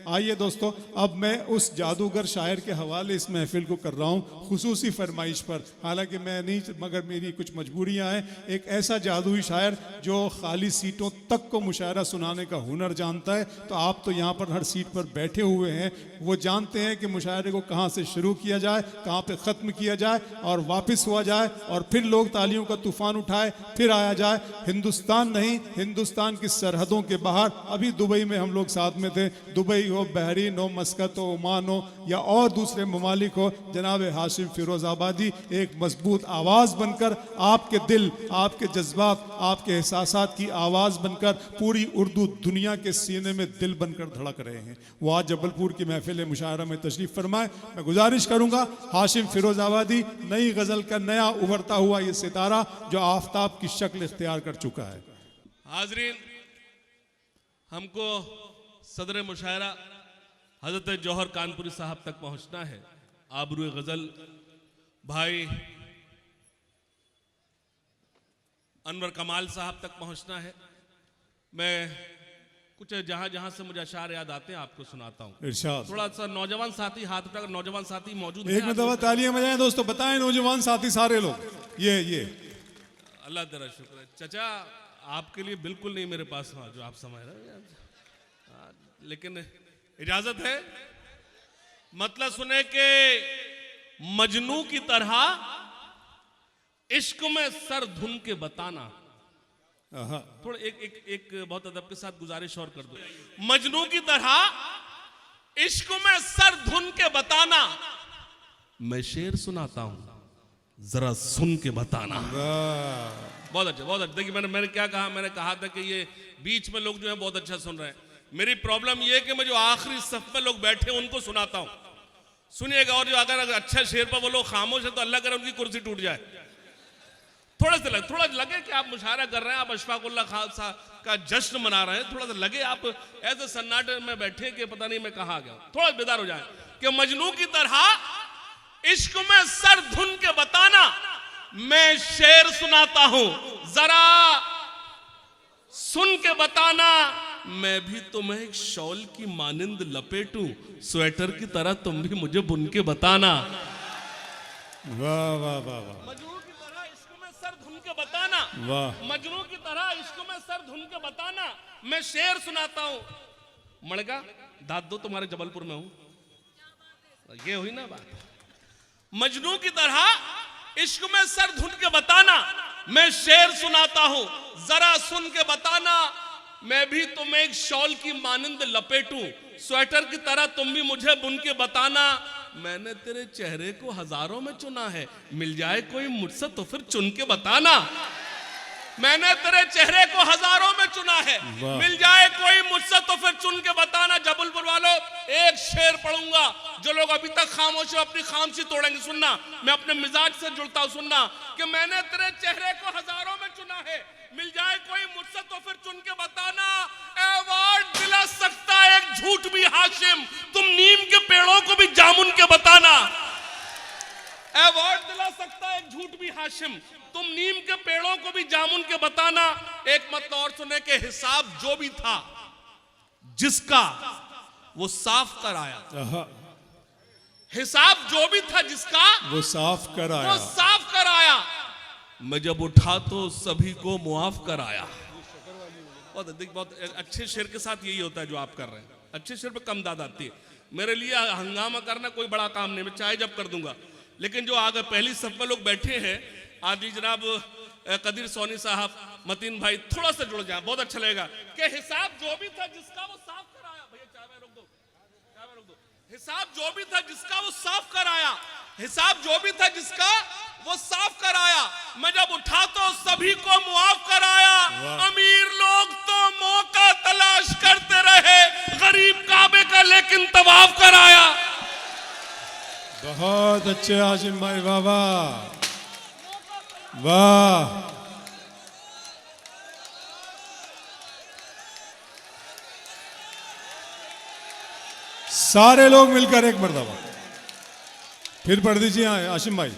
आइए दोस्तों, अब मैं उस जादूगर शायर के हवाले इस महफिल को कर रहा हूँ खुसूसी फरमाइश पर, हालांकि मैं नहीं, मगर मेरी कुछ मजबूरियाँ हैं। एक ऐसा जादुई शायर जो खाली सीटों तक को मुशायरा सुनाने का हुनर जानता है। तो आप तो यहाँ पर हर सीट पर बैठे हुए हैं, वो जानते हैं कि मुशायरे को कहाँ से शुरू किया जाए, कहाँ पे ख़त्म किया जाए और वापस हुआ जाए और फिर लोग तालियों का तूफान उठाए, फिर आया जाए। हिंदुस्तान नहीं, हिंदुस्तान की सरहदों के बाहर, अभी दुबई में हम लोग साथ में थे, दुबई हो, बहरीन हो, मस्कत हो, ओमान हो या और दूसरे ममालिक हो, जनाब हाशिम फिरोज़ाबादी एक मजबूत आवाज़ बनकर आपके दिल, आपके जज्बात, आपके एहसासात की आवाज़ बनकर पूरी उर्दू दुनिया के सीने में दिल बनकर धड़क रहे हैं। वो आज जबलपुर की महफिल मुशायरा में तशरीफ़ फरमाए। मैं गुजारिश करूँगा, हाशिम फिरोज़ाबादी नई गज़ल का नया उभरता हुआ ये सितारा जो आफताब की शक्ल इख्तियार कर चुका है। हाजरीन, हमको सदर मुशायरा हजरत जौहर कानपुरी साहब तक पहुंचना है। आबरू गजल भाई अनवर कमाल साहब तक पहुंचना है। मैं कुछ जहां जहां से मुझे अशार याद आते हैं आपको सुनाता हूं। इरशाद। थोड़ा सा नौजवान साथी हाथ उठा, नौजवान साथी मौजूद एक मिनट तालियां बजाएं दोस्तों, बताएं नौजवान साथी सारे लोग। ये अल्लाह तेरा शुक्र है चचा, आपके लिए बिल्कुल नहीं मेरे पास जो आप समझ रहे हैं, लेकिन इजाजत है। मतलब सुने के मजनू की तरह इश्क में सर धुन के बताना। थोड़ा एक बहुत अदब के साथ गुजारिश और कर दो। मजनू की तरह इश्क में सर धुन के बताना, मैं शेर सुनाता हूं जरा सुन के बताना। बहुत अच्छा, बहुत अच्छा। देखिए मैंने क्या कहा, मैंने कहा था कि ये बीच में लोग जो है बहुत अच्छा सुन रहे हैं। मेरी प्रॉब्लम ये है कि मैं जो आखिरी सफ में लोग बैठे हैं उनको सुनाता हूं, सुनिएगा। और जो अगर अच्छा शेर पर वो लोग खामोश है तो अल्लाह करे उनकी कुर्सी टूट जाए। थोड़ा लगे कि आप मुशायरा कर रहे हैं, आप अशफाकुल्लाह खालसा का जश्न मना रहे हैं, थोड़ा सा लगे आप ऐसे सन्नाटे में बैठे कि पता नहीं मैं कहाँ गया। थोड़ा बेदार हो जाए कि मजनू की तरह इश्क में सर धुन के बताना, मैं शेर सुनाता हूं जरा सुन के बताना, मैं भी तुम्हें एक शॉल की मानिंद लपेटूं, स्वेटर की तरह तुम भी मुझे बुन के बताना। वाह वाह वाह वाह। मजनू की तरह इश्क में सर धुन के बताना, वाह। मजनू की तरह इश्क में सर धुन के बताना, मैं शेर सुनाता हूं। मड़का दाद दो, तुम्हारे जबलपुर में हूं। ये हुई ना बात। मजनू की तरह इश्क में सर धुन के बताना, मैं शेर सुनाता हूं जरा सुन के बताना, मैं भी तुम्हें एक शॉल की मानिंद लपेटूं, स्वेटर की तरह तुम भी मुझे बुन के बताना। मैंने तेरे चेहरे को हजारों में चुना है, मिल जाए कोई मुझसे तो फिर चुन के बताना। मैंने तेरे चेहरे को हजारों में चुना है, मिल जाए कोई मुझसे तो फिर चुन के बताना। जबलपुर वालों, एक शेर पढ़ूंगा, जो लोग अभी तक खामोश हो अपनी खामोशी तोड़ेंगे। सुनना, मैं अपने मिजाज से जुड़ता हूं। सुनना कि मैंने तेरे चेहरे को हजारों में चुना है, मिल जाए कोई मुझसे तो फिर चुन के बताना। अवार्ड दिला सकता है एक झूठ भी हाशिम, तुम नीम के पेड़ों को भी जामुन के बताना। अवार्ड दिला सकता है एक झूठ भी हाशिम, तुम नीम के पेड़ों को भी जामुन के बताना। एक मतलब और सुने के हिसाब जो भी था जिसका वो साफ कर आया, हिसाब जो भी था जिसका वो साफ कर आया, वो साफ कर आया। मैं जब उठा तो सभी को मुआफ कर आया। बहुत अच्छे शेर के साथ यही होता है जो आप कर रहे हैं। अच्छे शेर पे कम दाद आती है। मेरे लिए हंगामा करना कोई बड़ा काम नहीं, मैं चाहे जब कर दूंगा। लेकिन जो आगे पहली सफ में लोग बैठे हैं, आदि जनाब कदीर सोनी साहब, मतीन भाई, थोड़ा सा जुड़ जाए, बहुत अच्छा लगेगा। कि हिसाब जो भी था जिसका वो साफ कर आया। भैया चाय में रोक दो, चाय में रोक दो। हिसाब जो भी था जिसका वो साफ कर आया, हिसाब जो भी था जिसका वो साफ कर आया। मैं जब उठा तो सभी को मुआफ कर आया। अमीर लोग तो मौका तलाश करते रहे, गरीब काबे का लेकिन तवाफ कर आया। बहुत अच्छे हाशिम भाई, वाह वाह वाह। सारे लोग मिलकर एक मर्तबा फिर पढ़ दीजिए हाशिम भाई।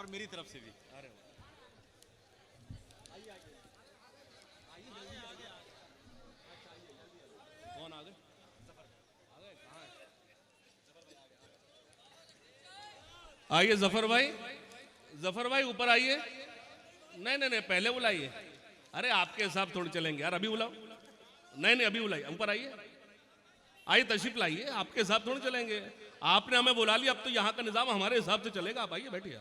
मेरी तरफ से भी। कौन आ गए? आइए जफर भाई, जफर भाई ऊपर आइए। नहीं नहीं नहीं, पहले बुलाइए। अरे आपके हिसाब थोड़ी चलेंगे यार, अभी बुलाओ। नहीं नहीं, अभी बुलाइए, ऊपर आइए। आइए तशरीफ लाइए, आपके हिसाब थोड़ी चलेंगे। आपने हमें बुला लिया, अब तो यहाँ का निजाम हमारे हिसाब से चलेगा। आप आइए, बैठिए।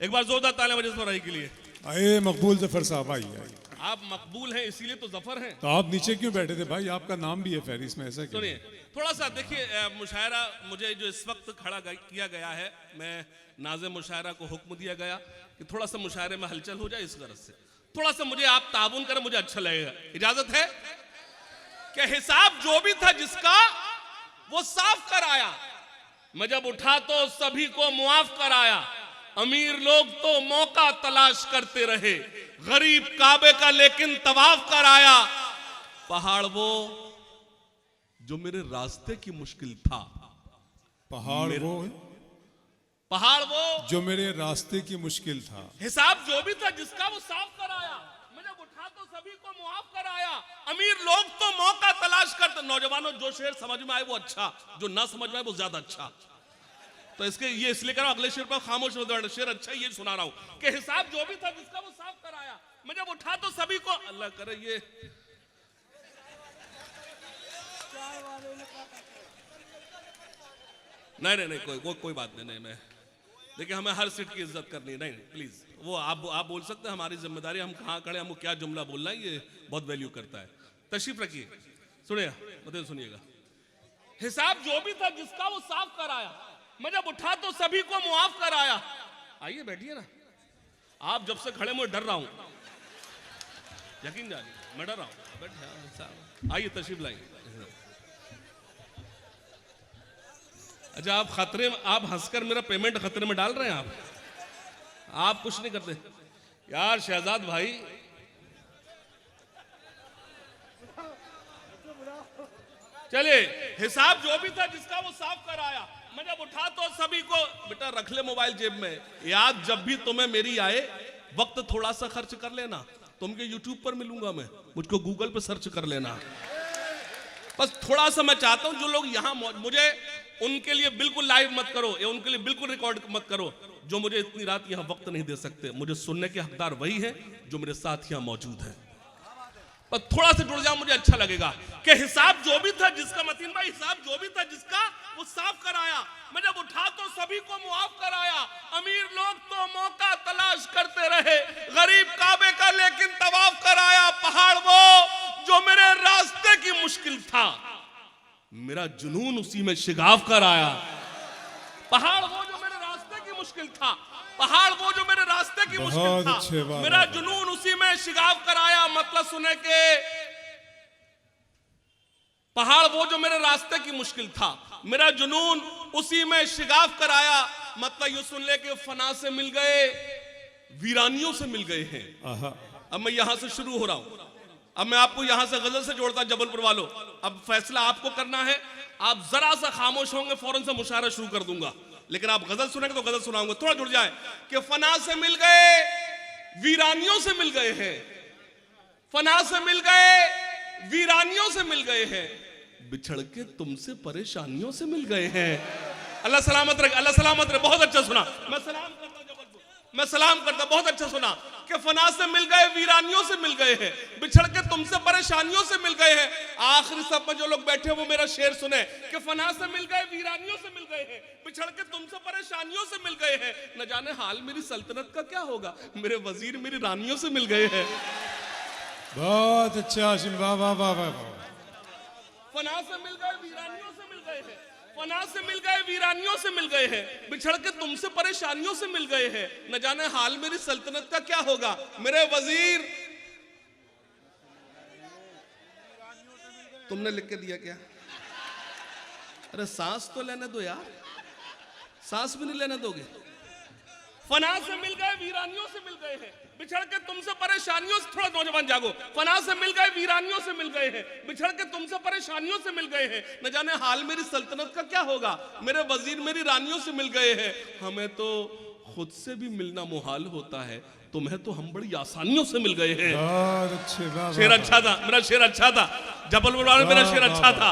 एक बार जोरदार तालियां बजाइए जफर भाई के लिए। आइए मकबूल जफर साहब, आइए। आप मकबूल हैं इसीलिए तो जफर हैं। तो आप नीचे क्यों बैठे थे भाई? आपका नाम भी है फहरिस्त में, ऐसा क्यों? सुनिए थोड़ा सा, देखिए मुशायरा मुझे जो इस वक्त खड़ा किया गया है, मैं नाज़िम मुशायरा को हुक्म दिया गया कि थोड़ा सा मुशायरे में हलचल हो जाए, इस गरज से थोड़ा सा मुझे आप ताबुन करें, मुझे अच्छा लगेगा। इजाजत है? कि हिसाब जो भी था जिसका वो साफ कर आया, मैं जब उठा तो सभी को मुआफ कराया। अमीर लोग तो मौका तलाश करते रहे, गरीब काबे का लेकिन तवाफ कराया। पहाड़ वो जो मेरे रास्ते की मुश्किल था, पहाड़ वो पहाड़ वो जो मेरे रास्ते की मुश्किल था। हिसाब जो भी था जिसका वो साफ कराया, मैं जब उठा तो सभी को मुआफ कराया। अमीर लोग तो मौका तलाश करते। नौजवानों, जो शेर समझ में आए वो अच्छा, जो ना समझ में आए वो ज्यादा अच्छा। तो इसके ये इसलिए कह रहा हूं, अगले शेर पर खामोश हो जाओ। शेर अच्छा ये सुना रहा हूं कि हिसाब जो भी था जिसका वो साफ कराया, मैं जब उठा तो सभी को, अल्लाह करे ये नहीं नहीं नहीं, कोई बात नहीं। मैं देखिए, हमें हर सीट की इज्जत करनी है। नहीं प्लीज, वो आप बोल सकते हैं, हमारी जिम्मेदारी, हम कहाँ खड़े, हमको क्या जुमला बोलना है, ये बहुत वैल्यू करता है। तशरीफ रखिए, सुनिएगा। हिसाब जो भी था जिसका वो साफ कराया, मैं जब उठा तो सभी को मुआफ कराया। आइए बैठिए ना। आप जब से खड़े, मैं डर रहा हूं, यकीन जानिए, मैं डर रहा हूं। बैठिए, आइए तशरीफ लाइए। अच्छा, आप हंसकर मेरा पेमेंट खतरे में डाल रहे हैं। आप कुछ नहीं करते यार। शहजाद भाई, चलिए, हिसाब जो भी था जिसका वो साफ कराया, मैं जब उठा तो सभी को, बेटा रख ले मोबाइल जेब में, याद जब भी तुम्हें मेरी आए, वक्त थोड़ा सा खर्च कर लेना। तुमके यूट्यूब पर मिलूंगा मैं, मुझको गूगल पे सर्च कर लेना। बस थोड़ा सा मैं चाहता हूं, जो लोग यहाँ मुझे, उनके लिए बिल्कुल लाइव मत करो, या उनके लिए बिल्कुल रिकॉर्ड मत करो, जो मुझे इतनी रात यहाँ वक्त नहीं दे सकते। मुझे सुनने के हकदार वही है जो मेरे साथ यहाँ मौजूद है। पर थोड़ा सा जुड़ जाओ, मुझे अच्छा लगेगा। कि हिसाब जो भी था जिसका, मतीन भाई, हिसाब जो भी था जिसका वो साफ कराया, मैं जब उठा तो सभी को मुआफ कराया। अमीर लोग तो मौका तलाश करते रहे, गरीब काबे का लेकिन तवाफ कराया। पहाड़ वो जो मेरे रास्ते की मुश्किल था, मेरा जुनून उसी में शिगाफ कराया। पहाड़ वो जो मेरे रास्ते की मुश्किल था, पहाड़ वो जो मेरे रास्ते की मुश्किल था, मेरा जुनून उसी में शिगाफ कराया। मतलब सुने के, पहाड़ वो जो मेरे रास्ते की मुश्किल था, मेरा जुनून उसी में शिगाफ कराया। मतलब ये सुन ले कि फना से मिल गए, वीरानियों से मिल गए हैं। अब मैं यहां से शुरू हो रहा हूं, अब मैं आपको यहां से गजल से जोड़ता, जबलपुर वालों, अब फैसला आपको करना है। आप जरा सा खामोश होंगे, फौरन से मुशायरा शुरू कर दूंगा, लेकिन आप गजल सुनेंगे तो गजल सुनाऊंगा, थोड़ा जुड़ जाए। कि फना से मिल गए, वीरानियों से मिल गए हैं, फना से मिल गए, वीरानियों से मिल गए हैं, बिछड़ के तुमसे परेशानियों से मिल गए हैं। अल्लाह सलामत रखे, अल्लाह सलामत रखे। बहुत अच्छा सुना, मैं सलाम करता जबलपुर, मैं सलाम करता, बहुत अच्छा सुना। कि फना से मिल गए, वीरानियों से मिल गए हैं, बिछड़ के तुमसे परेशानियों से मिल गए हैं। आखिरी सब में जो लोग बैठे वो मेरा शेर सुने। कि फना से मिल गए, वीरानियों से मिल गए हैं, बिछड़ के तुमसे परेशानियों से मिल गए हैं। न जाने हाल मेरी सल्तनत का क्या होगा, मेरे वजीर मेरी रानियों से मिल गए हैं। बहुत अच्छा, वाह वाह वाह वाह। फना से मिल गए, वीरानियों से मिल गए हैं, फना से मिल गए, वीरानियों से मिल गए हैं, बिछड़ के तुमसे परेशानियों से मिल गए हैं। न जाने हाल मेरी सल्तनत का क्या होगा, मेरे वजीर। तुमने लिख के दिया क्या? अरे सांस तो लेने दो यार, सांस भी नहीं लेने दोगे। फना से मिल गए, वीरानियों से मिल गए हैं, बिछड़ के तुमसे परेशानियों से, थोड़ा नौजवान जागो। फना से मिल गए, वीरानियों से मिल गए हैं, बिछड़ के तुमसे परेशानियों से मिल गए हैं। न जाने हाल मेरी सल्तनत का क्या होगा, मेरे वजीर मेरी रानियों से मिल गए हैं। हमें तो खुद से भी मिलना मुहाल होता है, तुम्हें तो हम बड़ी आसानियों से मिल गए हैं। बहुत अच्छे, वाह शेर अच्छा था, मेरा शेर अच्छा था, जबलपुर वाले मेरा शेर अच्छा था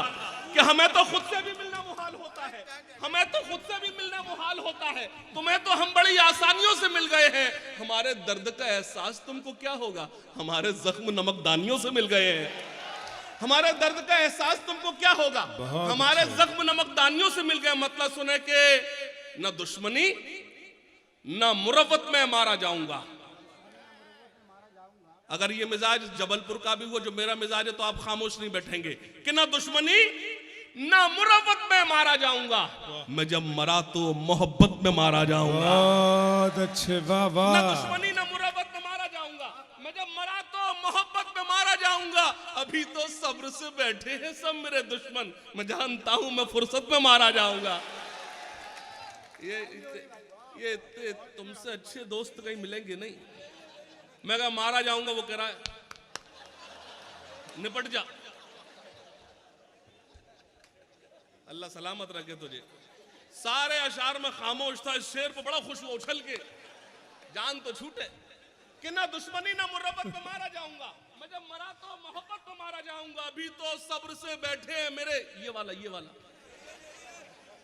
कि हमें तो खुद से भी मिलना मुहाल होता है, हमें तो खुद से भी मिलना मुहाल होता है, तुम्हें तो हम बड़ी आसानियों से मिल गए हैं। हमारे दर्द का एहसास तुमको क्या होगा, हमारे जख्म नमकदानियों से मिल गए हैं। हमारे दर्द का एहसास तुमको क्या होगा, हमारे जख्म नमकदानियों से मिल गए। मतलब सुने के न दुश्मनी न मुरव्वत में मारा जाऊंगा। अगर ये मिजाज जबलपुर का भी हो जो मेरा मिजाज है, तो आप खामोश नहीं बैठेंगे कि ना दुश्मनी ना मुरव्वत में मारा जाऊंगा, मैं जब मरा तो मोहब्बत में मारा जाऊंगा। बहुत अच्छे, वाह वाह। ना दुश्मनी ना मुरव्वत में मारा जाऊंगा, मैं जब मरा तो मोहब्बत में मारा जाऊंगा। अभी तो सब्र से बैठे हैं सब मेरे दुश्मन, मैं जानता हूं मैं फुर्सत में मारा जाऊंगा। ये तुमसे अच्छे दोस्त कहीं मिलेंगे नहीं। मैं कहा मारा जाऊंगा, वो कह रहा है निपट जा। अल्लाह सलामत रखे तुझे। सारे अशार में खामोश था, इस शेर पर बड़ा खुश हुआ उछल के, जान तो छूटे कि ना दुश्मनी ना मुरब्बत में मारा जाऊंगा, मैं जब मरा तो मोहब्बत में मारा जाऊंगा। अभी तो सब्र से बैठे हैं मेरे, ये वाला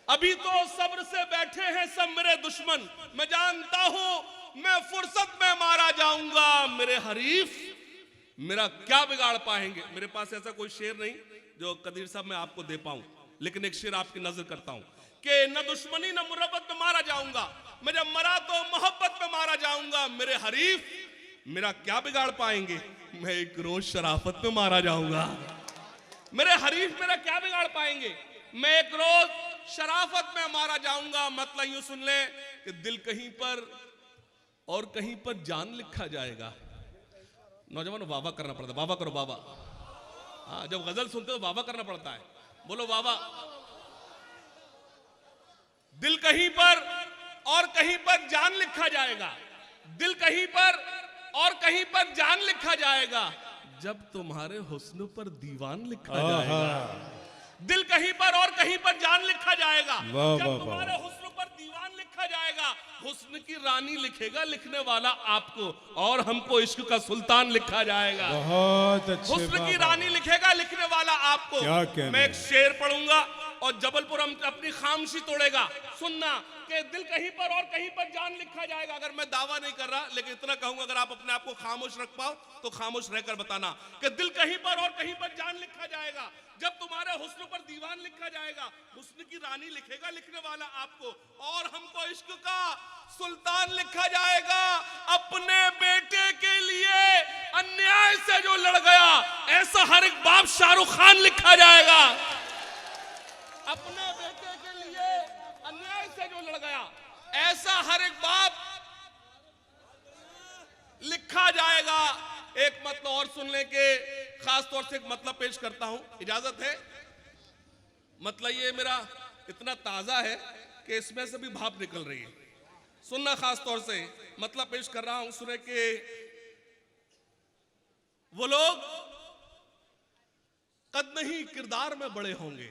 अभी तो सब्र से बैठे हैं सब मेरे दुश्मन, मैं जानता हूं मैं फुर्सत में मारा जाऊंगा। मेरे हरीफ मेरा क्या बिगाड़ पाएंगे। मेरे पास ऐसा कोई शेर नहीं जो कदीर साहब मैं आपको दे पाऊं, लेकिन एक शेर आपकी नजर करता हूं कि न दुश्मनी न मुरब्बत में मारा जाऊंगा, मैं जब मरा तो मोहब्बत में मारा जाऊंगा। मेरे हरीफ मेरा क्या बिगाड़ पाएंगे, मैं एक रोज शराफत में मारा जाऊंगा। मेरे हरीफ मेरा क्या बिगाड़ पाएंगे, मैं एक रोज शराफत में मारा जाऊंगा। मतलब यूं सुन ले कि दिल कहीं पर और कहीं पर जान लिखा जाएगा। नौजवान वावा करना पड़ता है, वावा करो वावा। हाँ, जब गजल सुनते हो वावा करना पड़ता है, बोलो वावा। दिल कहीं पर और कहीं पर जान लिखा जाएगा, दिल कहीं पर और कहीं पर जान लिखा जाएगा, जब तुम्हारे हुस्न पर दीवान लिखा जाएगा। दिल कहीं पर और कहीं पर जान लिखा जाएगा, जब तुम्हारे हुस्न पर दीवान लिखा जाएगा। हुस्न की रानी लिखेगा लिखने वाला आपको, और हमको इश्क का सुल्तान लिखा जाएगा। बहुत अच्छे, हुस्न की रानी लिखेगा लिखने वाला आपको। मैं एक शेर पढ़ूंगा और जबलपुर हम अपनी खामोशी तोड़ेगा। सुनना कि दिल कहीं पर और कहीं पर जान लिखा जाएगा। अगर मैं दावा नहीं कर रहा, लेकिन इतना कहूंगा, अगर आप अपने आप को खामोश रख पाओ तो खामोश रहकर बताना कि दिल कहीं पर और कहीं पर जान लिखा जाएगा, जब तुम्हारे हुस्न पर दीवान लिखा जाएगा। हुस्न की रानी लिखेगा लिखने वाला आपको, और हमको इश्क का सुल्तान लिखा जाएगा। अपने बेटे के लिए अन्याय से जो लड़ गया, ऐसा हर एक बाप शाहरुख खान लिखा जाएगा। अपने बेटे के लिए अन्याय से जो लड़ गया, ऐसा हर एक बाप लिखा जाएगा। एक मतलब और सुन ले के खास तौर से एक मतलब पेश करता हूं, इजाजत है। मतलब ये मेरा इतना ताजा है कि इसमें से भी भाप निकल रही है। सुनना खास तौर से मतलब पेश कर रहा हूं, सुने के वो लोग कद नहीं किरदार में बड़े होंगे,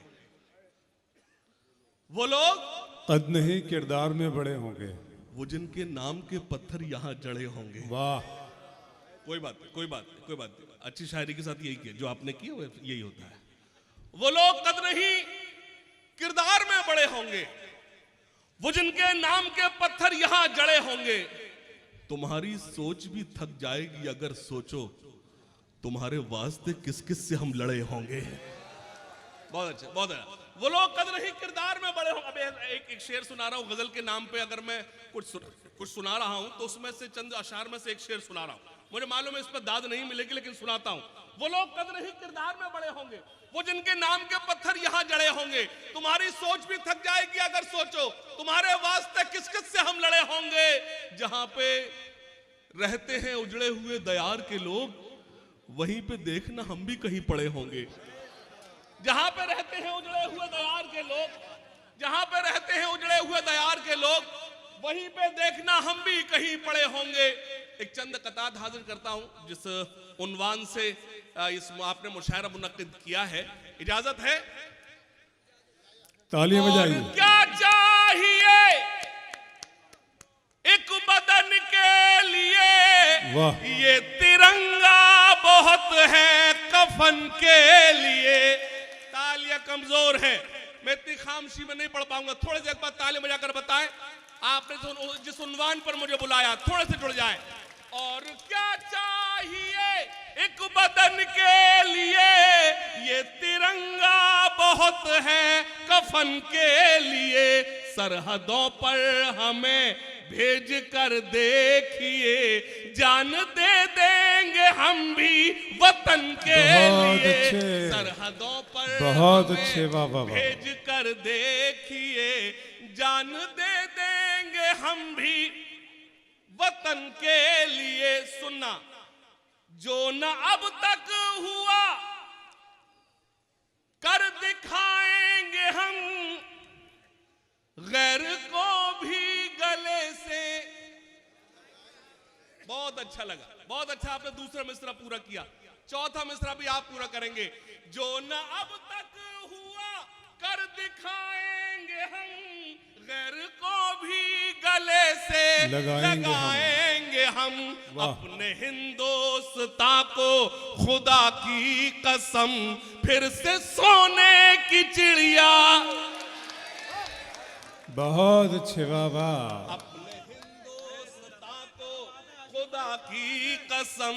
वो लोग कद नहीं किरदार में बड़े होंगे, वो जिनके नाम के पत्थर यहां जड़े होंगे। वाह, कोई बात नहीं। अच्छी शायरी के साथ यही किया जो आपने किया, यही होता है। वो लोग कद नहीं किरदार में बड़े होंगे, वो जिनके नाम के पत्थर यहां जड़े होंगे। तुम्हारी सोच भी थक जाएगी अगर सोचो, तुम्हारे वास्ते किस किस से हम लड़े होंगे। बहुत अच्छा, बहुत अच्छा। वो लोग कद नहीं किरदार में बड़े होंगे। अब एक शेर सुना रहा हूं गजल के नाम पे। अगर मैं कुछ सुना रहा हूं तो उसमें से चंद अशार में से एक शेर सुना रहा हूं। मुझे मालूम है इस पर दाद नहीं मिलेगी, लेकिन सुनाता हूं। वो लोग कद नहीं किरदार में बड़े होंगे, वो जिनके नाम के पत्थर यहां जड़े होंगे। तुम्हारी सोच भी थक जाएगी अगर सोचो, तुम्हारे वास्ते किस किस से हम लड़े होंगे। जहां पे रहते हैं उजड़े हुए दयार के लोग, वहीं पे देखना हम भी कहीं पड़े होंगे। जहां पे रहते हैं उजड़े हुए दयार के लोग, जहां पे रहते हैं उजड़े हुए दयार के लोग, वहीं पे देखना हम भी कहीं पड़े होंगे। एक चंद कतार हाजिर करता हूं जिस उन्वान से इस आपने मुशायरा मुनक्किद किया है, इजाजत है। तालियां बजाइए। क्या चाहिए एक बदन के लिए वाह। ये तिरंगा बहुत है कफन के लिए। तालियां कमजोर है, मैं इतनी खामोशी में नहीं पढ़ पाऊंगा, थोड़े से एक बार ताली बजाकर बताएं आपने जिस उन्वान पर मुझे बुलाया, थोड़े से जुड़ जाए। और क्या चाहिए एक बदन के लिए, ये तिरंगा बहुत है कफन के लिए। सरहदों पर हमें भेज कर देखिए, जान दे देंगे हम भी वतन के लिए। सरहदों पर बहुत अच्छे, वाह वाह वाह। भेज कर देखिए, जान दे देंगे हम भी वतन के लिए। सुनना, जो न अब तक हुआ कर दिखाएंगे हम, गैर को भी गले से। बहुत अच्छा लगा, बहुत अच्छा, आपने दूसरा मिसरा पूरा किया, चौथा मिसरा भी आप पूरा करेंगे। जो न अब तक हुआ कर दिखाएंगे हम, गैर को भी गले से लगाएंगे हम। अपने हिंदुस्ता को खुदा की कसम, फिर से सोने की चिड़िया। बहुत अच्छे, वाह वाह। अपने हिंदुस्ता को खुदा की कसम।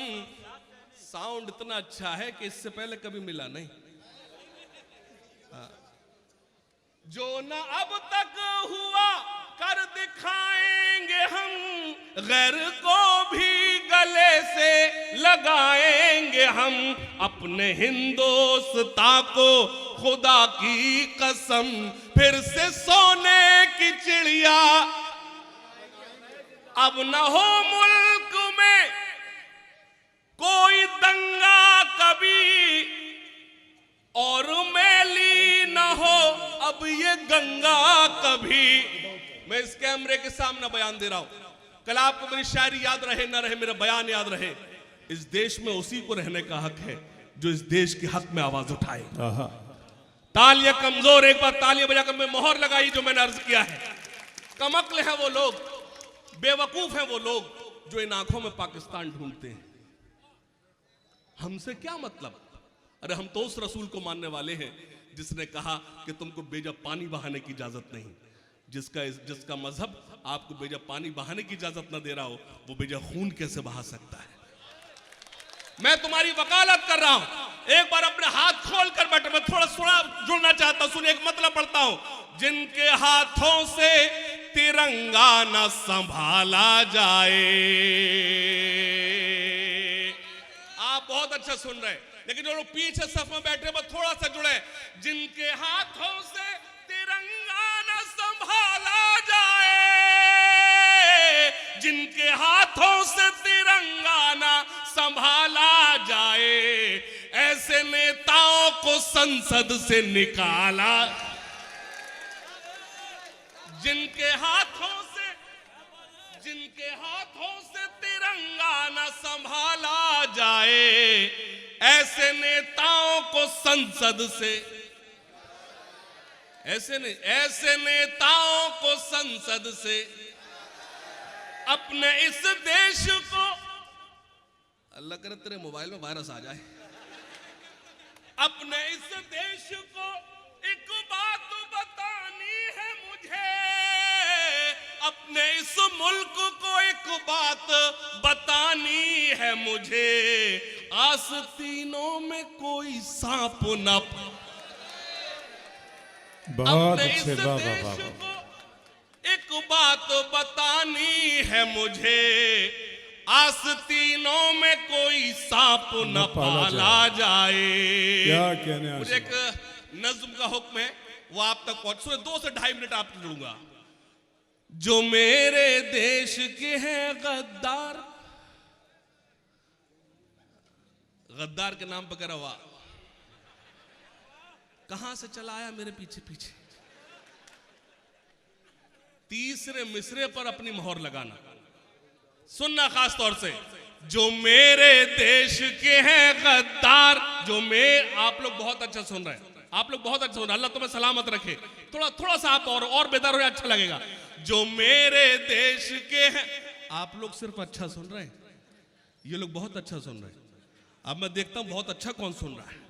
साउंड इतना अच्छा है कि इससे पहले कभी मिला नहीं। जो न अब तक हुआ कर दिखाएंगे हम, गैर को भी गले से लगाएंगे हम। अपने हिंदुस्ता को खुदा की कसम, फिर से सोने की चिड़िया। अब न हो मुल्क में कोई दंगा कभी, और मैली न हो अब ये गंगा कभी। मैं इस कैमरे के सामने बयान दे रहा हूं, कल आपको मेरी शायरी याद रहे ना रहे, मेरा बयान याद रहे, इस देश में उसी को रहने का हक है जो इस देश के हक में आवाज उठाए। तालियां कमजोर, एक बार तालियां बजाकर मैं मोहर लगाई जो मैंने अर्ज किया है। कमक्ल है वो लोग, बेवकूफ है वो लोग जो इन आंखों में पाकिस्तान ढूंढते हैं। हमसे क्या मतलब? अरे हम तो उस रसूल को मानने वाले हैं जिसने कहा कि तुमको बेजा पानी बहाने की इजाजत नहीं। जिसका मजहब आपको बेजा पानी बहाने की इजाजत ना दे रहा हो, वो बेजा खून कैसे बहा सकता है? मैं तुम्हारी वकालत कर रहा हूं, एक बार अपने हाथ खोल कर बैठे। मैं थोड़ा जुड़ना चाहता हूं, सुनिए, एक मतलब पढ़ता हूं। जिनके हाथों से तिरंगा न संभाला जाए। आप बहुत अच्छा सुन रहे हैं, लेकिन जो लोग पीछे सफ में बैठे वो थोड़ा सा जुड़े। जिनके हाथों से तिरंगा न संभाला जाए, जिनके हाथों से तिरंगा न संभाला जाए, ऐसे नेताओं को संसद से निकाला। जिनके हाथों से तिरंगा न संभाला जाए, ऐसे नेताओं को संसद से, ऐसे नेताओं को संसद से अपने इस देश को, अल्लाह करे तेरे मोबाइल में वायरस आ जाए, अपने इस देश को एक बात बतानी है मुझे, अपने इस मुल्क को एक बात बतानी है मुझे। आस्तीनों में कोई सांप न, बहुत अपने अच्छे, इस वाह देश वाह वाह। को एक बात बतानी है मुझे, आस्तीनों में कोई सांप न पाला जाए। क्या कहने, मुझे एक नज्म का हुक्म है, वो आप तक पहुंच, 2 से 2.5 मिनट आपको जुड़ूंगा। जो मेरे देश के हैं गद्दार, गद्दार के नाम पर करा हुआ, कहां से चला आया मेरे पीछे पीछे। तीसरे मिसरे पर अपनी मोहर लगाना, सुनना खास तौर से। जो मेरे देश के हैं गद्दार, आप लोग बहुत अच्छा सुन रहे हैं, आप लोग बहुत अच्छा सुन रहे हैं, अल्लाह तुम्हें सलामत रखे। थोड़ा सा आप और बेदार हो, अच्छा लगेगा। जो मेरे देश के हैं आप लोग सिर्फ अच्छा सुन रहे हैं, ये लोग बहुत अच्छा सुन रहे हैं। अब मैं देखता हूं बहुत अच्छा कौन सुन रहा है।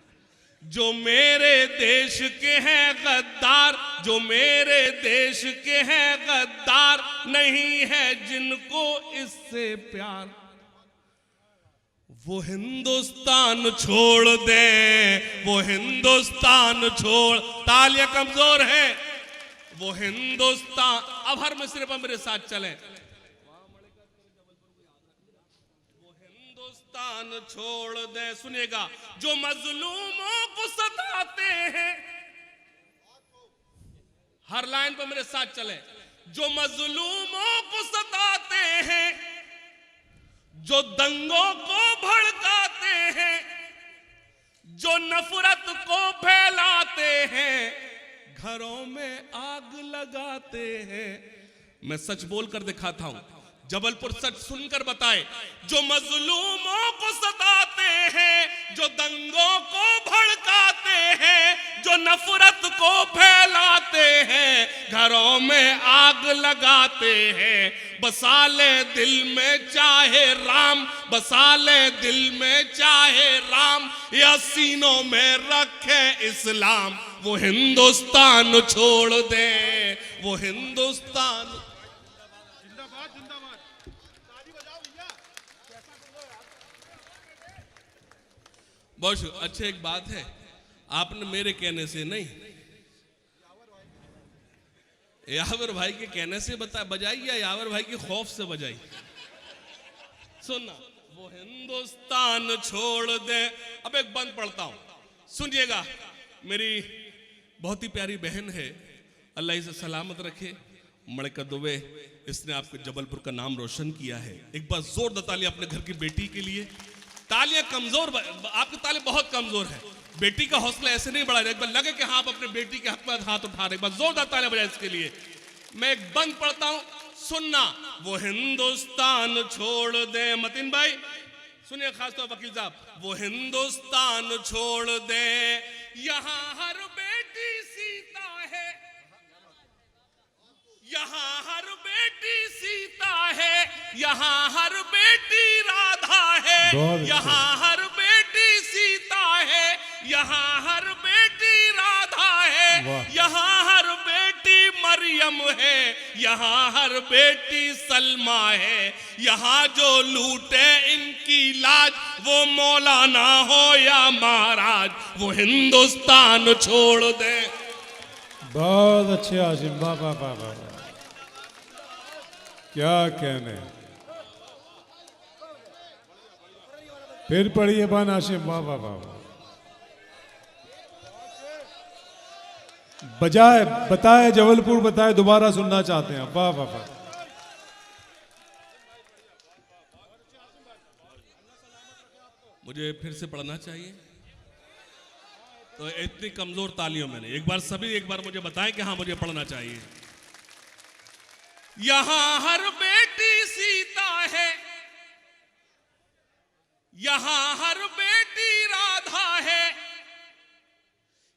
जो मेरे देश के हैं गद्दार, जो मेरे देश के हैं गद्दार, नहीं है जिनको इससे प्यार, वो हिंदुस्तान छोड़ दे, वो हिंदुस्तान छोड़। तालियां कमजोर है। वो हिंदुस्तान, अब हर मिसरे पर मेरे साथ चलें। वो हिंदुस्तान छोड़ दे। सुनिएगा, जो मजलूमों को सताते हैं, हर लाइन पर मेरे साथ चलें। जो मजलूमों को सताते हैं, जो दंगों को भड़काते हैं, जो नफरत को फैलाते हैं, घरों में आग लगाते हैं। मैं सच बोलकर दिखाता हूं, जबलपुर सच सुनकर बताए। जो मजलूमों को सताते हैं, जो दंगों को भड़काते हैं, जो नफरत को फैलाते हैं, घरों में आग लगाते हैं। बसा ले दिल में चाहे राम, बसा ले दिल में चाहे राम, या सीनों में रखे इस्लाम। वो हिंदुस्तान छोड़ दे, वो हिंदुस्तान। बहुत अच्छी एक बात है, आपने मेरे कहने से नहीं, यावर भाई के कहने से बजाई या यावर भाई के खौफ से बजाई। सुनना, वो हिंदुस्तान छोड़ दे। अब एक बंद पढ़ता हूं, सुनिएगा। मेरी बहुत ही प्यारी बहन है, अल्लाह इसे सलामत रखे, मणिका दुबे, इसने आपके जबलपुर का नाम रोशन किया है। एक बार जोरदार तालियां अपने घर की बेटी के लिए। तालियां कमजोर, आपकी तालियां बहुत कमजोर है। बेटी का हौसला ऐसे नहीं बढ़ा, एक बार लगे कि हाँ आप अपने बेटी के हक में हाथ उठा रहे, एक बार जोरदार तालियां बजाए इसके लिए। मैं एक बंद पढ़ता हूं, सुनना। वो हिंदुस्तान छोड़ दे, मतीन भाई सुनिए, खासतौर वकील साहब, वो हिंदुस्तान छोड़ दे। यहां हर बेटी सीता है, यहां हर बेटी सीता है, यहां हर बेटी राधा है, यहां हर बेटी सीता है, यहां हर बेटी राधा है, यहां हर बेटी मरियम है, यहां हर बेटी सलमा है। यहां जो लूटे इनकी लाज, वो मौलाना हो या महाराज, वो हिंदुस्तान छोड़ दे। बहुत अच्छे आसिम, वाह वाह वाह वाह, क्या कहने। फिर पढ़िए बान आसिम, वाह वाह वाह। बजाए, बताए, जबलपुर बताए, दोबारा सुनना चाहते हैं, वाह वाह वाह। मुझे फिर से पढ़ना चाहिए, तो इतनी कमजोर तालियों में नहीं, एक बार सभी एक बार मुझे बताएं कि हाँ मुझे पढ़ना चाहिए। यहां हर बेटी सीता है, यहां हर बेटी राधा है,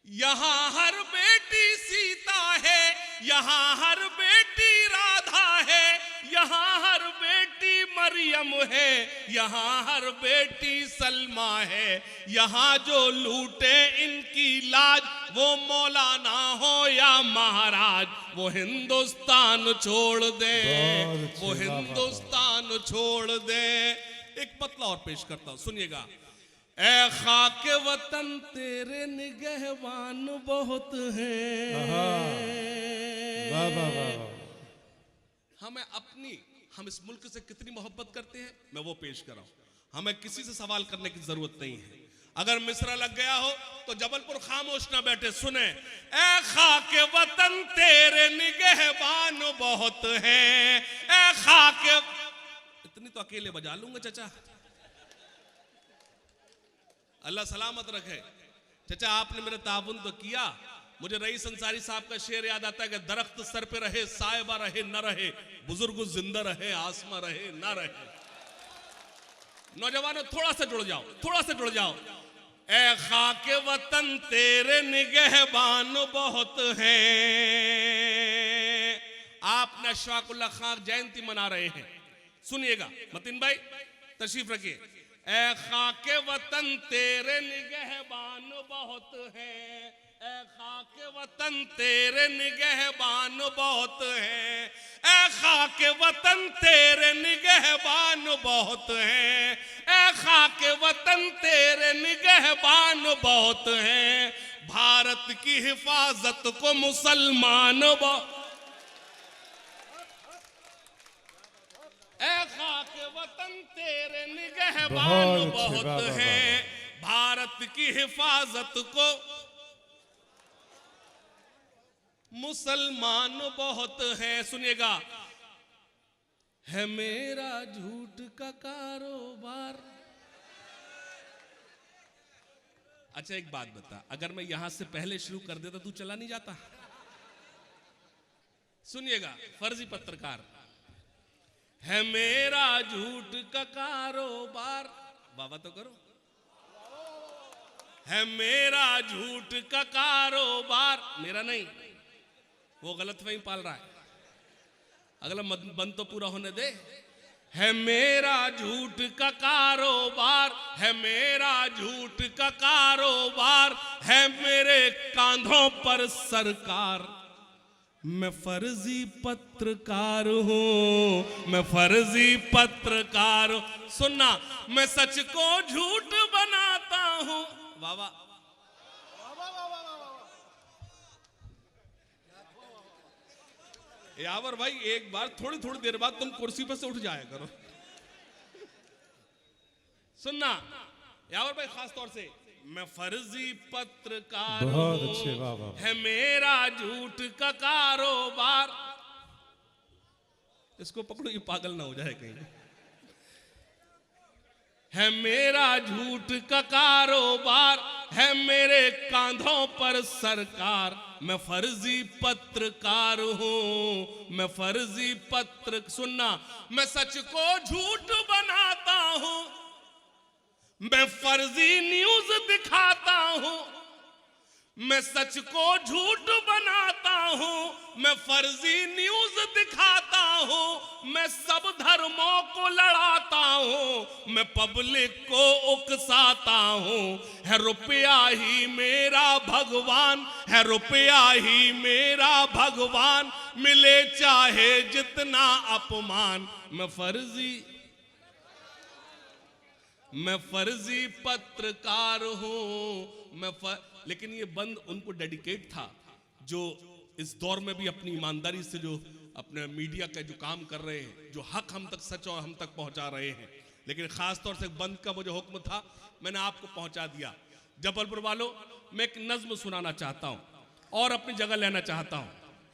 यहां हर बेटी सीता है, यहां हर बेटी राधा है, यहां हर बेटी मरियम है, यहां हर बेटी सलमा है। यहां जो लूटे इनकी लाज, वो मौलाना हो या महाराज, वो हिंदुस्तान छोड़ दे, वो हिंदुस्तान छोड़ दे। एक पतला और पेश करता हूं, सुनिएगा। ए खाके वतन तेरे निगहबान बहुत हैं। हम इस मुल्क से कितनी मोहब्बत करते हैं, मैं वो पेश कर रहा हूं। हमें किसी से सवाल करने की जरूरत नहीं है। अगर मिसरा लग गया हो तो जबलपुर खामोश ना बैठे, सुने। ए खाके वतन तेरे निगहबान बहुत हैं, ए खाके, इतनी तो अकेले बजा लूंगा चाचा, अल्लाह सलामत रखे। चाचा आपने मेरे ताबुन तो किया। मुझे रईस अंसारी साहब का शेर याद आता है कि दरख्त सर पे रहे, साहिबा रहे न रहे, बुजुर्ग जिंदा रहे, आसमा रहे न रहे। नौजवानों थोड़ा सा जुड़ जाओ, थोड़ा सा जुड़ जाओ। ए खाके वतन तेरे निगहबान बहुत हैं। आप अशफाकुल्लाह खान जयंती मना रहे हैं, सुनिएगा मतीन भाई, तशरीफ रखिए। ए खाके वतन तेरे निगहबान बहुत हैं, ए खाके वतन तेरे निगहबान बहुत हैं, ए खाके वतन तेरे निगहबान बहुत हैं, ए खाके वतन तेरे निगहबान बहुत हैं, भारत की हिफाजत को मुसलमान ए खाके वतन तेरे निगहबान बहुत हैं, भारत की हिफाजत को मुसलमान बहुत हैं। सुनिएगा, है मेरा झूठ का कारोबार। अच्छा एक बात बता, अगर मैं यहां से पहले शुरू कर देता तू चला नहीं जाता? सुनिएगा, फर्जी पत्रकार, है मेरा झूठ का कारोबार, बाबा तो करो, है मेरा झूठ का कारोबार, मेरा नहीं, वो गलतफहमी पाल रहा है, अगला बंद तो पूरा होने दे। है मेरा झूठ का कारोबार, है मेरा झूठ का कारोबार, है मेरे कांधों पर सरकार, मैं फर्जी पत्रकार हूं, मैं फर्जी पत्रकार हूं। सुनना, मैं सच को झूठ बनाता हूं। वाह वाह, यावर भाई एक बार थोड़ी थोड़ी देर बाद तुम कुर्सी पर से उठ जाया करो। सुनना यावर भाई, खास तौर से, मैं फर्जी पत्रकार बहुत अच्छे, वाह वाह, है मेरा झूठ का कारोबार। इसको पकड़ो, ये पागल ना हो जाए कहीं। है मेरा झूठ का कारोबार, है मेरे कांधों पर सरकार, मैं फर्जी पत्रकार हूं, मैं फर्जी पत्र। सुनना, मैं सच को झूठ बनाता हूं, मैं फर्जी न्यूज दिखाता हूं, मैं सच को झूठ बनाता हूं, मैं फर्जी न्यूज दिखाता हूं, मैं सब धर्मों को लड़ाता हूं, मैं पब्लिक को उकसाता हूं। है रुपया ही मेरा भगवान, है रुपया ही मेरा भगवान, मिले चाहे जितना अपमान, मैं फर्जी पत्रकार हूं। लेकिन ये बंद उनको डेडिकेट था जो इस दौर में भी अपनी ईमानदारी से जो अपने मीडिया का जो काम कर रहे हैं, जो हक हम तक, सच और हम तक पहुंचा रहे हैं। लेकिन खास तौर से बंद का मुझे हुक्म था, मैंने आपको पहुंचा दिया। जबलपुर वालों, मैं एक नज्म सुनाना चाहता हूं और अपनी जगह लेना चाहता हूं।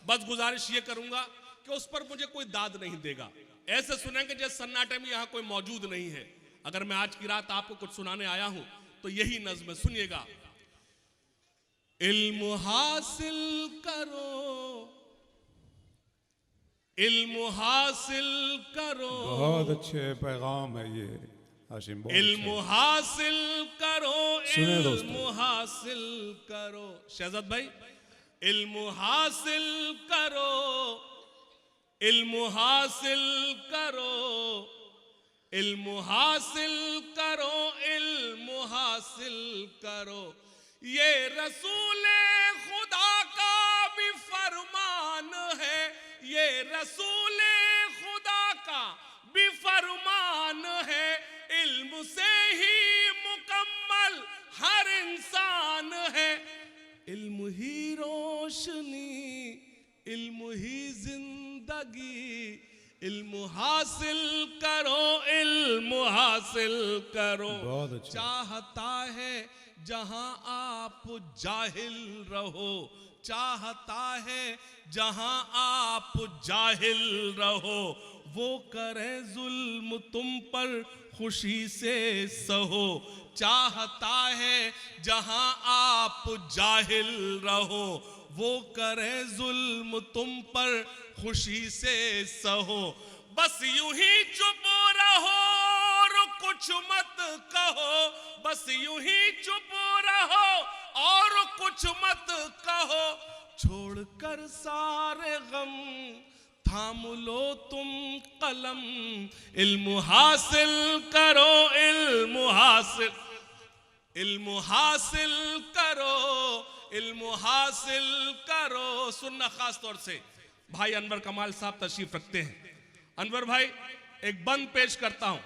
बस गुजारिश ये करूंगा कि उस पर मुझे कोई दाद नहीं देगा, ऐसे सुनेंगे जैसे सन्नाटे में यहां कोई मौजूद नहीं है। अगर मैं आज की रात आपको कुछ सुनाने आया हूं तो यही नज्म है, सुनिएगा। इल्म हासिल करो, इल्म हासिल करो, बहुत अच्छे पैगाम है ये हाशिम, इल्म हासिल करो, सुने इल्म दोस्तों, हासिल करो। शहजाद भाई, इल्म हासिल करो, इल्म हासिल करो, इल्म हासिल करो, इल्म हासिल करो, ये रसूले खुदा का भी फरमान है, ये रसूले खुदा का भी फरमान है, इल्म से ही मुकम्मल हर इंसान है, इल्म ही रोशनी, इल्म ही जिंदगी, इल्म हासिल करो, इल्म हासिल करो। चाहता है जहां आप जाहिल रहो, चाहता है जहां आप जाहिल रहो, वो करे जुल्म तुम पर खुशी से सहो, चाहता है जहां आप जाहिल रहो, वो करे जुल्म तुम पर खुशी से सहो। बस यूं ही चुप रहो और कुछ मत कहो, बस यूं ही चुप रहो और कुछ मत कहो, छोड़कर सारे गम थाम लो तुम कलम, इल्म हासिल करो, इल्म हासिल, इल्म हासिल करो, इल्म हासिल करो। सुनना खास तौर से भाई अनवर कमाल साहब तशरीफ रखते हैं। अनवर भाई, एक बंद पेश करता हूं।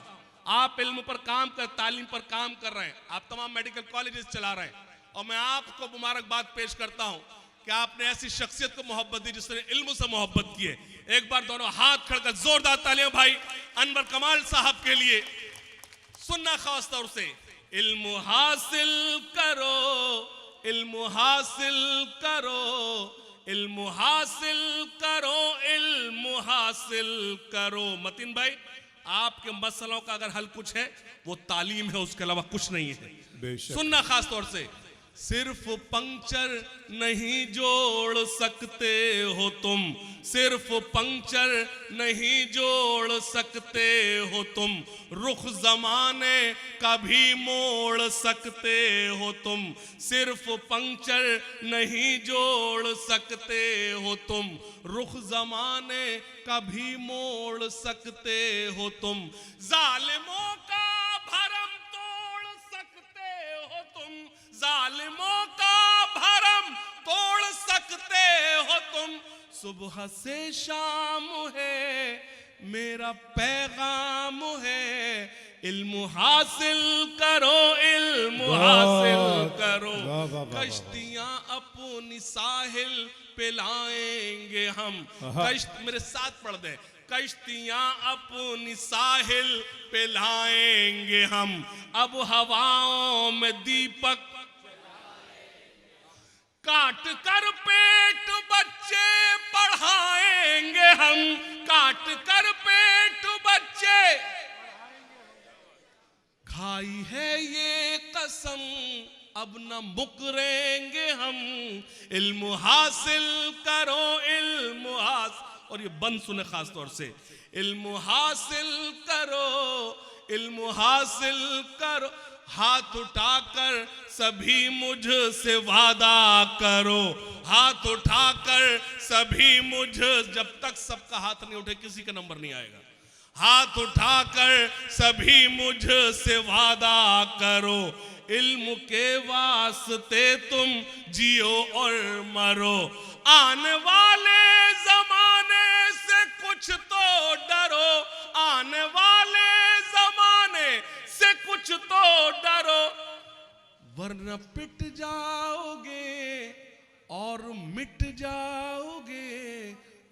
आप इल्म पर काम कर, तालीम पर काम कर रहे हैं, आप तमाम मेडिकल कॉलेजेस चला रहे हैं, और मैं आपको मुबारकबाद पेश करता हूं कि आपने ऐसी शख्सियत को मोहब्बत दी जिसने इल्म से मोहब्बत की है। एक बार दोनों हाथ खड़कर जोरदार तालियां भाई अनवर कमाल साहब के लिए। सुनना खास तौर से, इल्म हासिल करो, इल्म हासिल करो, इल्म हासिल करो, इल्म हासिल करो। मतीन भाई, आपके मसलों का अगर हल कुछ है वो तालीम है, उसके अलावा कुछ नहीं है। सुनना खास तौर से, सिर्फ पंक्चर नहीं जोड़ सकते हो तुम, सिर्फ पंक्चर नहीं जोड़ सकते हो तुम, रुख जमाने का भी मोड़ सकते हो तुम, सिर्फ पंक्चर नहीं जोड़ सकते हो तुम, रुख जमाने का भी मोड़ सकते हो तुम, जालिमों का भरम तोड़ सकते हो तुम, जालिमों का भरम तोड़ सकते हो तुम, सुबह से शाम है मेरा पैगाम है, इल्म हासिल करो, इल्म हासिल करो। कश्तियां अपनी साहिल पे लाएंगे हम, कश्त मेरे साथ पढ़ दे, कश्तियां अपनी साहिल पे लाएंगे हम, अब हवाओं में दीपक काट कर पेट बच्चे पढ़ाएंगे हम, काट कर पेट बच्चे, खाई है ये कसम अब न मुकरेंगे हम, इल्म हासिल करो, इल्म हासिल। और ये बंद सुने खास तौर से, इल्म हासिल करो, इल्म हासिल करो, हाथ उठाकर सभी मुझसे वादा करो, हाथ उठाकर सभी मुझ, जब तक सबका हाथ नहीं उठे किसी का नंबर नहीं आएगा, हाथ उठाकर सभी मुझसे वादा करो, इल्म के वास्ते तुम जियो और मरो, आने वाले जमाने से कुछ तो डरो, आने वाले जमाने से कुछ तो डरो, वरना पिट जाओगे और मिट जाओगे,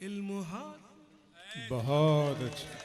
इल्म हाथ। बहुत अच्छा।